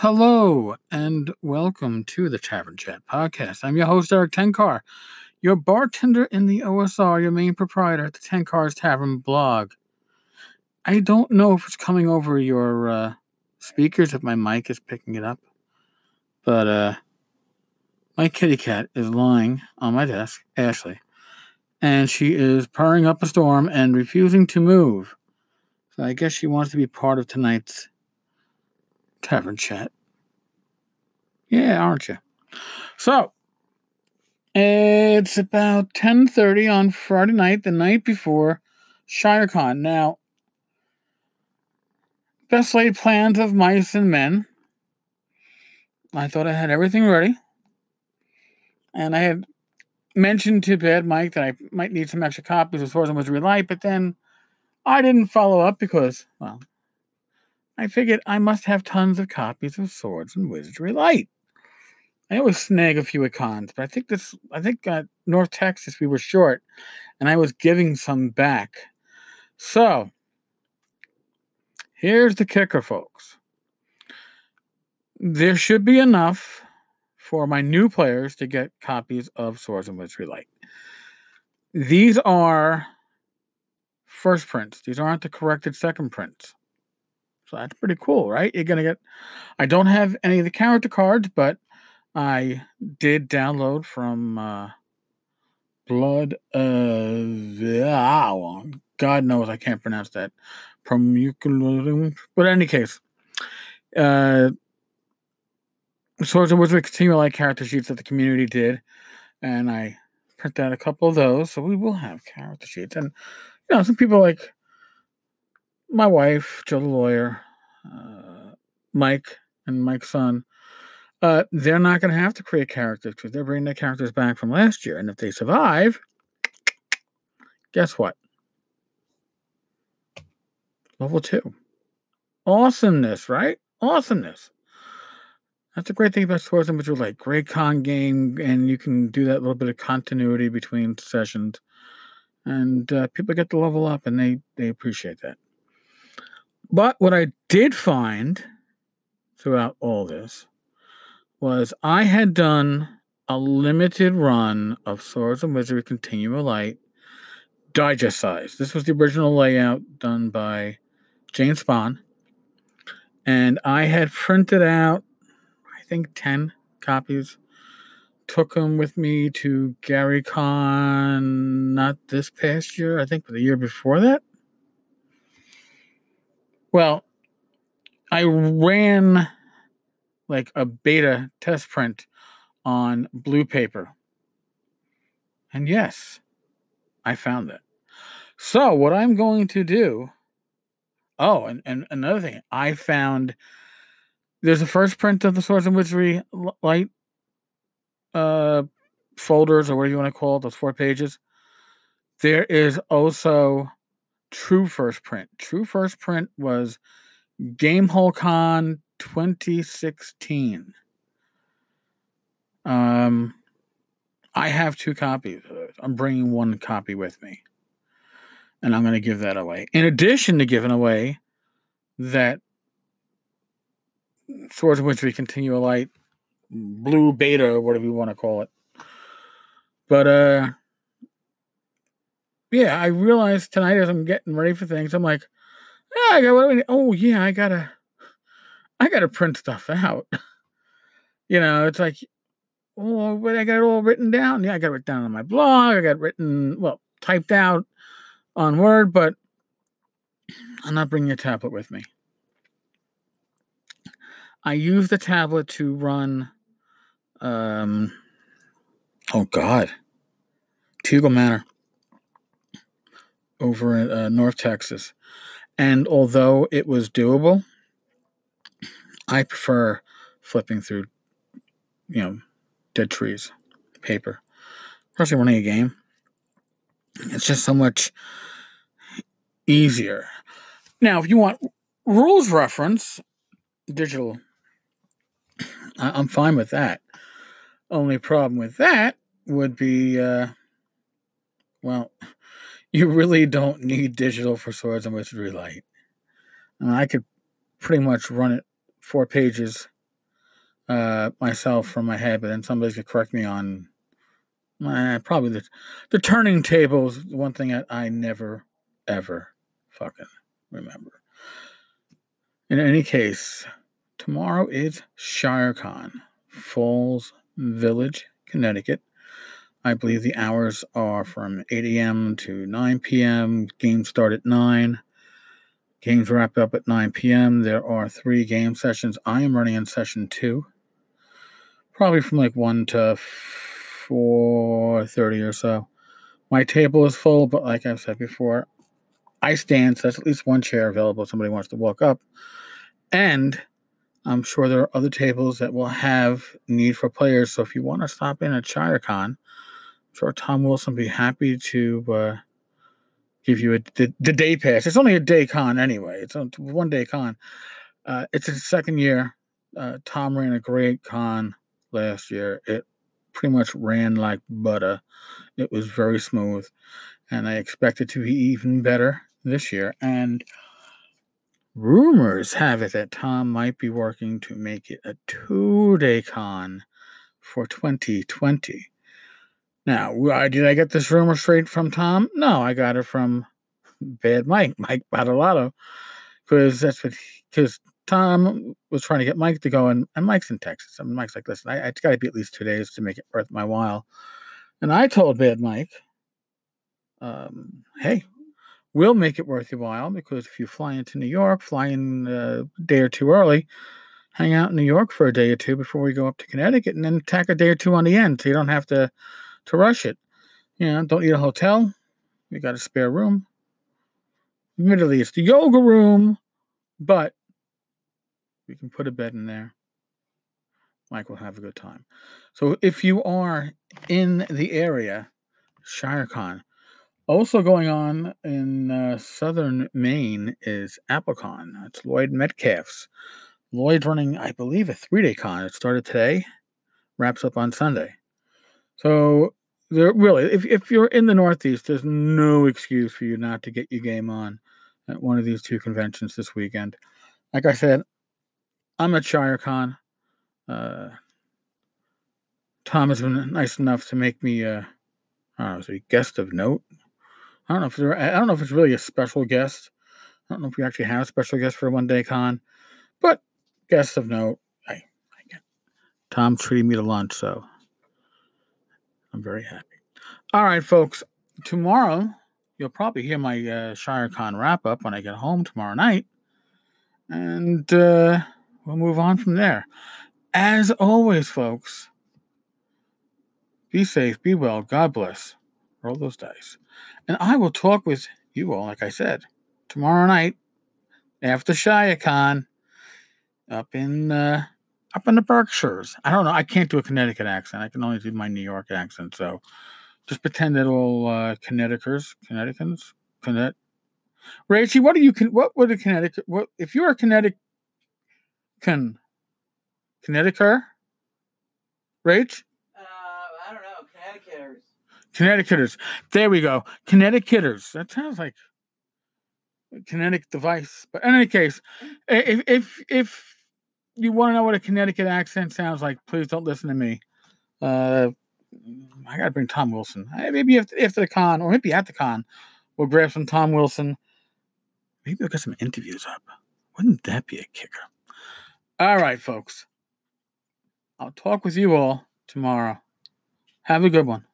Hello and welcome to the Tavern Chat podcast. I'm your host, Eric Tenkar, your bartender in the OSR, your main proprietor at the Tenkar's Tavern blog. I don't know if it's coming over your speakers, if my mic is picking it up, but my kitty cat is lying on my desk, Ashley, and she is purring up a storm and refusing to move. So I guess she wants to be part of tonight's Tavern Chat. Yeah, aren't you? So, it's about 10:30 on Friday night, the night before ShireCon. Now, best laid plans of mice and men. I thought I had everything ready. And I had mentioned to Bad Mike that I might need some extra copies of Swords Wizardry Light, but then I didn't follow up because, well, I figured I must have tons of copies of Swords and Wizardry Light. I always snag a few at cons, but I think North Texas we were short, and I was giving some back. So, here's the kicker, folks. There should be enough for my new players to get copies of Swords and Wizardry Light. These are first prints. These aren't the corrected second prints. So that's pretty cool, right? You're going to get... I don't have any of the character cards, but I did download from Blood of... God knows I can't pronounce that. But in any case, Swords and Wizardry Continual Light character sheets that the community did, and I print out a couple of those, so we will have character sheets. And, some people like my wife, Joe the lawyer, Mike, and Mike's son, they're not going to have to create characters because they're bringing their characters back from last year. And if they survive, guess what? Level 2. Awesomeness, right? Awesomeness. That's the great thing about Swords and Wizardry Light. Great con game, and you can do that little bit of continuity between sessions. And people get to level up, and they appreciate that. But what I did find throughout all this was I had done a limited run of Swords and Wizardry Continual Light digest size. This was the original layout done by Jane Spahn. And I had printed out, I think, 10 copies. Took them with me to GaryCon, not this past year, I think, but the year before that. Well, I ran like a beta test print on blue paper. And yes, I found it. So what I'm going to do... Oh, and another thing. I found... There's a first print of the Swords and Wizardry Light folders, or whatever you want to call it, those 4 pages. There is also true first print. True first print was Gamehole Con 2016. I have 2 copies of it. I'm bringing 1 copy with me. And I'm going to give that away. In addition to giving away that Swords and Wizardry Continual Light blue beta, or whatever you want to call it. But, yeah, I realized tonight as I'm getting ready for things, I'm like, I gotta print stuff out. It's like, but I got it all written down. Yeah, I got it written down on my blog. I got it written, typed out on Word, but I'm not bringing a tablet with me. I use the tablet to run, Teagle Manor over in North Texas. And although it was doable, I prefer flipping through, dead trees, paper, especially running a game. It's just so much easier. Now, if you want rules reference, digital, I'm fine with that. Only problem with that would be, you really don't need digital for Swords and Wizardry Light. I could pretty much run it 4 pages myself from my head, but then somebody's gonna correct me on probably the turning tables. One thing that I never ever fucking remember. In any case, tomorrow is ShireCon, Falls Village, Connecticut. I believe the hours are from 8 a.m. to 9 p.m. Games start at 9. Games wrap up at 9 p.m. There are 3 game sessions. I am running in session 2. Probably from like 1 to 4:30 or so. My table is full, but like I've said before, I stand, so there's at least one chair available if somebody wants to walk up. And I'm sure there are other tables that will have need for players. So if you want to stop in at ShireCon, I'm sure Tom Wilson will be happy to give you the day pass. It's only a day con anyway. It's a 1 day con. It's his second year. Tom ran a great con last year. It pretty much ran like butter. It was very smooth. And I expect it to be even better this year. And rumors have it that Tom might be working to make it a 2-day con for 2020. Now, did I get this rumor straight from Tom? No, I got it from Bad Mike Badalato, because Tom was trying to get Mike to go, and Mike's in Texas. I mean, Mike's like, listen, it's got to be at least 2 days to make it worth my while. And I told Bad Mike, hey, we'll make it worth your while, because if you fly into New York, fly in a day or two early, hang out in New York for a day or two before we go up to Connecticut, and then tack a day or two on the end, so you don't have to rush it. Don't need a hotel. We got a spare room. Admittedly, it's the yoga room, but we can put a bed in there. Mike will have a good time. So if you are in the area, ShireCon. Also going on in southern Maine is AppleCon. It's Lloyd Metcalf's. Lloyd's running, I believe, a 3-day con. It started today, wraps up on Sunday. So really, if you're in the Northeast, there's no excuse for you not to get your game on at one of these 2 conventions this weekend. Like I said, I'm at ShireCon. Tom has been nice enough to make me a guest of note. I don't know if it's really a special guest. I don't know if we actually have a special guest for a 1-day con, but guest of note. I get Tom treated me to lunch, so I'm very happy. All right, folks. Tomorrow, you'll probably hear my ShireCon wrap up when I get home tomorrow night, and we'll move on from there. As always, folks, be safe, be well, God bless. Roll those dice. And I will talk with you all, like I said, tomorrow night after ShireCon up in the Berkshires. I don't know. I can't do a Connecticut accent. I can only do my New York accent. So just pretend that all Connecticans. Rachie, what would a Connecticut? What if you're a Connecticut? Connecticut? Rach? I don't know. Connecticuters. Connecticuters. There we go. Connecticuters. That sounds like a kinetic device. But in any case, if you want to know what a Connecticut accent sounds like, please don't listen to me. I got to bring Tom Wilson. Maybe after the con, or maybe at the con, we'll grab some Tom Wilson. Maybe we'll get some interviews up. Wouldn't that be a kicker? All right, folks. I'll talk with you all tomorrow. Have a good one.